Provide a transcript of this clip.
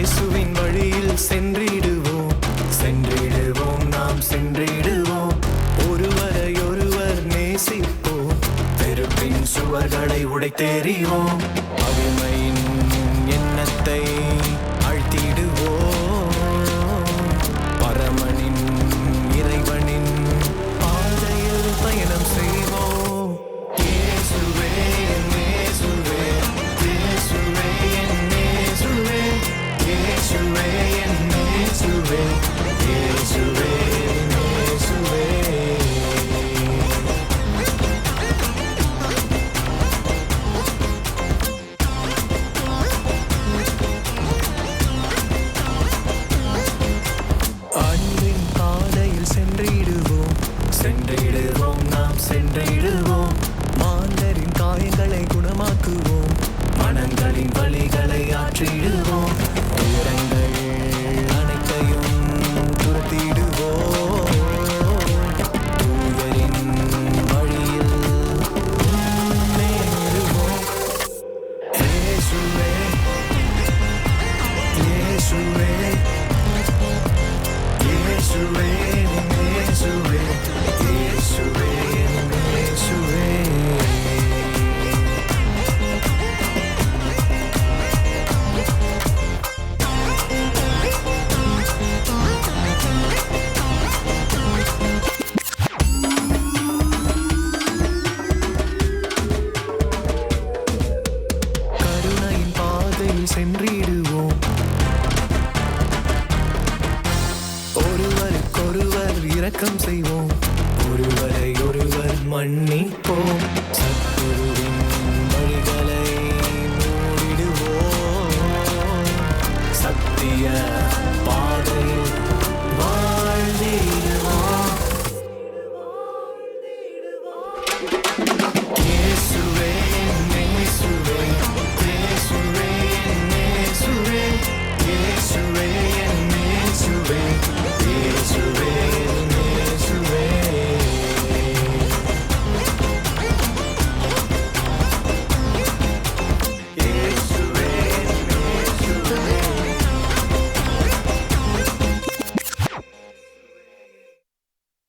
இயேசுவின் வழியில் சென்றிடுவோம், சென்றிடுவோம், நாம் சென்றிடுவோம். ஒருவரை ஒருவர் நேசிப்போம், வெறுப்பின் சுவர்களை உடைத்தெறிவோம். பகைமையின் எண்ணத்தை அழ்த்திடுவோம், பரமனின் இறைவனின் பாதையில் பயணம் செய்வோம். இயேசுவே என் இயேசுவே, இயேசுவே என் இயேசுவே, இயேசுவே என் இயேசுவே, இயேசுவே என் இயேசுவே. அன்பின் பாதையில் சென்றிடுவோம், சென்றிடுவோம், நாம் சென்றிடுவோம். மாந்தரின் காயங்களை குணமாக்குவோம், மனங்களின் வலிகளை ஆற்றிடுவோம். உயரங்கள் அனைத்தையும் துரத்திடுவோம், தூயரின் வழியில் முன்னேறுவோம். இயேசுவே, இயேசுவே, இயேசுவே, இயேசுவே, இயேசுவே, இயேசுவே. கருணையின் பாதையில் சென்றிடுவோம், ஒருவருக்கொருவர் இரக்கம் செய்வோம், ஒருவரை ஒருவர் மன்னிப்போம். சத்துருவின் வழிகளை மூடிடுவோம், சத்திய